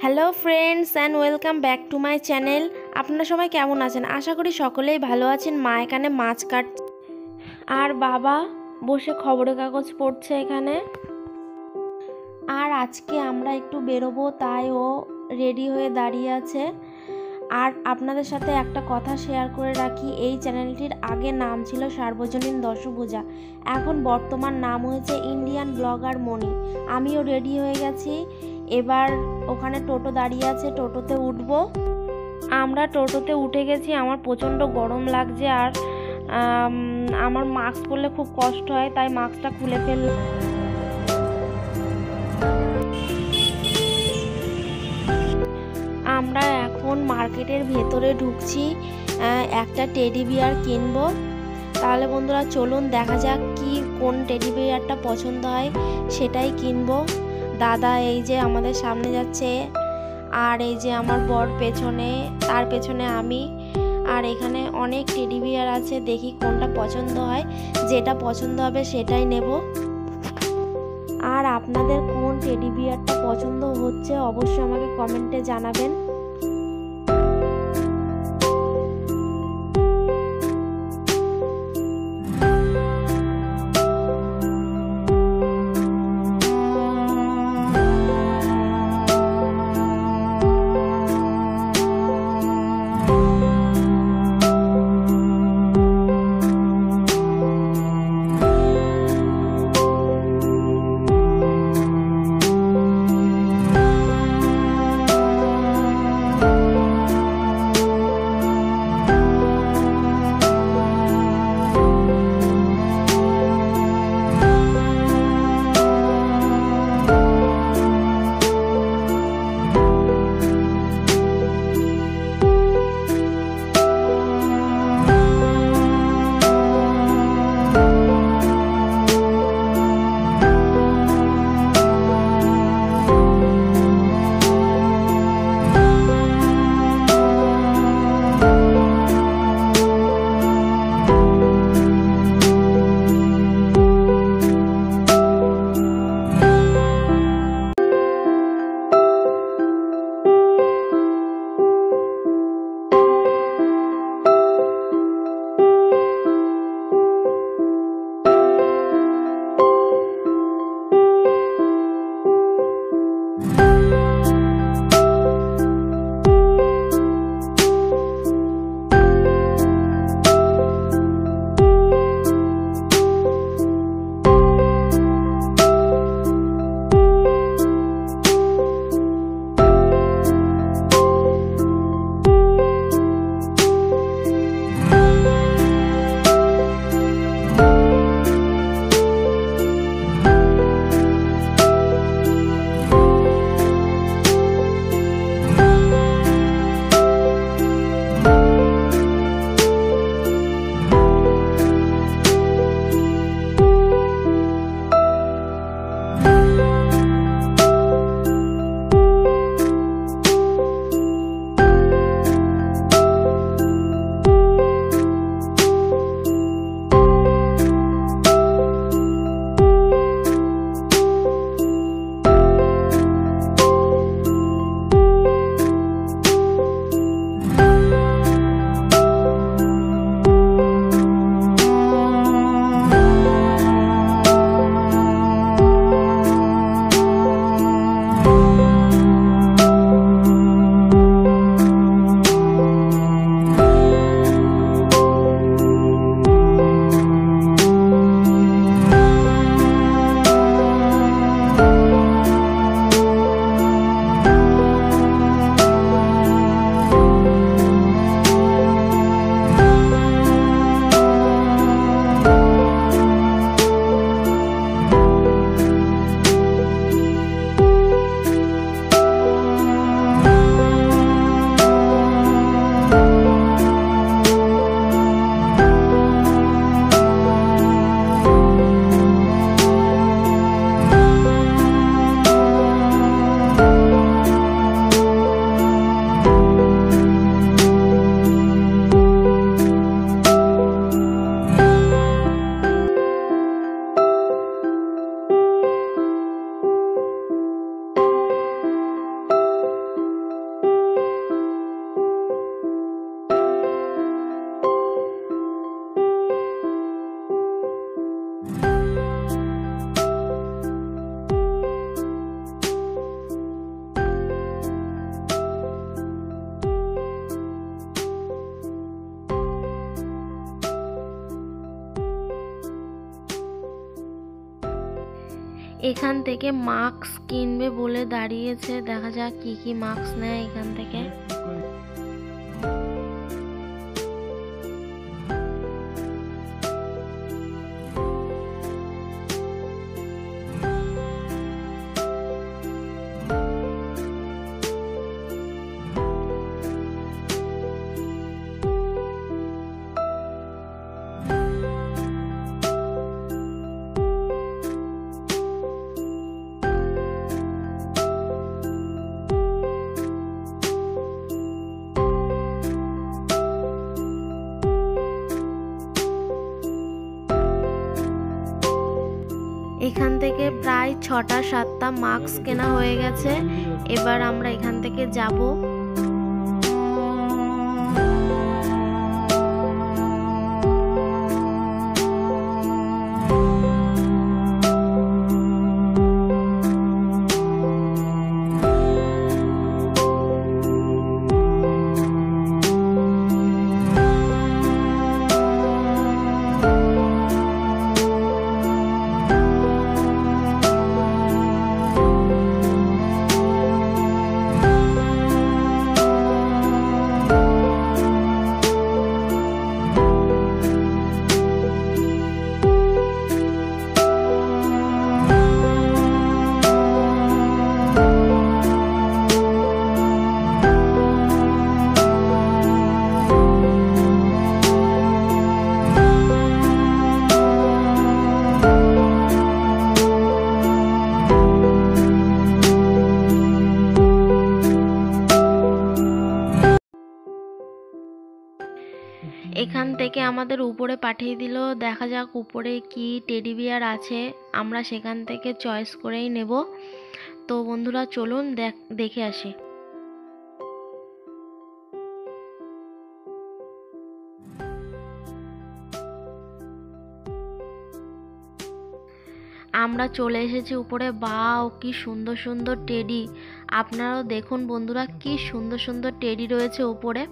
Hello friends and welcome back to my channel. আপনারা সবাই কেমন আছেন? আশা করি সকলেই ভালো আছেন। মা এখানে মাছ কাটছে আর বাবা বসে খবরের কাগজ পড়ছে এখানে। আর আজকে আমরা একটু বেরোবো, তাই ও রেডি হয়ে দাঁড়িয়ে আছে। আর আপনাদের সাথে একটা কথা শেয়ার করে রাখি, এই চ্যানেলটির আগে নাম ছিল সার্বজনীন দশভূজা, এখন বর্তমান নাম হয়েছে ইন্ডিয়ান ব্লগার মনি। আমিও রেডি হয়ে গেছি, এবার ওখানে টোটো দাঁড়িয়ে আছে, টোটোতে উঠবো। আমরা টোটোতে উঠে গেছি। আমার প্রচণ্ড গরম লাগছে আর আমার মাস্ক পরলে খুব কষ্ট হয়, তাই মাস্কটা খুলে ফেললাম। আমরা এখন মার্কেটের ভেতরে ঢুকছি, একটা টেডি বিয়ার কিনবো। তাহলে বন্ধুরা চলুন দেখা যাক কি কোন টেডি বিয়ারটা পছন্দ হয় সেটাই কিনবো। দাদা এই যে আমাদের সামনে যাচ্ছে, আর এই যে আমার বর পেছনে, তার পেছনে আমি। আর এখানে অনেক টেডি বিয়ার আছে, দেখি কোনটা পছন্দ হয়, যেটা পছন্দ হবে সেটাই নেব। আর আপনাদের কোন টেডি বিয়ারটা পছন্দ হচ্ছে অবশ্যই আমাকে কমেন্টে জানাবেন। এখান থেকে মাস্ক কিনবে বলে দাঁড়িয়েছে, দেখা যাক কি কি মাস্ক নেয় এখান থেকে। এখান থেকে প্রায় 6টা-7টা মাস্ক কেনা হয়ে গেছে। এবার আমরা এখান থেকে যাব। এখান থেকে আমাদের উপরে পাঠিয়ে দিল, দেখা যাক উপরে কি টেডি বিয়ার আছে, আমরা সেখান থেকে চয়েস করেই নেব। তো বন্ধুরা চলুন দেখে আসি। আমরা চলে এসেছি উপরে। বাও, কি সুন্দর সুন্দর টেডি! আপনারাও দেখুন বন্ধুরা, কি সুন্দর সুন্দর টেডি রয়েছে উপরে।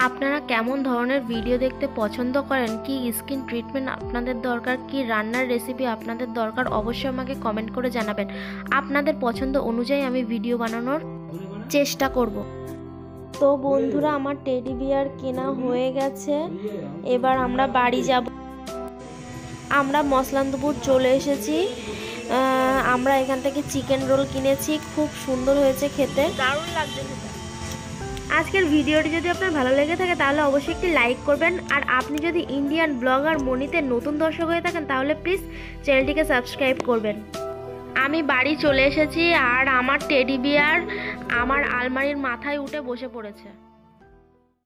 আপনারা কেমন ধরনের ভিডিও দেখতে পছন্দ করেন, কি স্কিন ট্রিটমেন্ট আপনাদের দরকার, কি রান্নার রেসিপি আপনাদের দরকার, অবশ্যই আমাকে কমেন্ট করে জানাবেন। আপনাদের পছন্দ অনুযায়ী আমি ভিডিও বানানোর চেষ্টা করব। তো বন্ধুরা, আমার টেডি বিয়ার কেনা হয়ে গেছে, এবার আমরা বাড়ি যাব। আমরা মসলান্দপুর চলে এসেছি। আমরা এখান থেকে চিকেন রোল কিনেছি, খুব সুন্দর হয়েছে খেতে, দারুণ লাগছে খেতে। আজকের ভিডিওটি যদি আপনার ভালো লেগে থাকে তাহলে অবশ্যই একটি লাইক করবেন। আর আপনি যদি ইন্ডিয়ান ব্লগার মনিতে নতুন দর্শক হয়ে থাকেন তাহলে প্লিজ চ্যানেলটিকে সাবস্ক্রাইব করবেন। আমি বাড়ি চলে এসেছি আর আমার টেডি বিয়ার আমার আলমারির মাথায় উঠে বসে পড়েছে।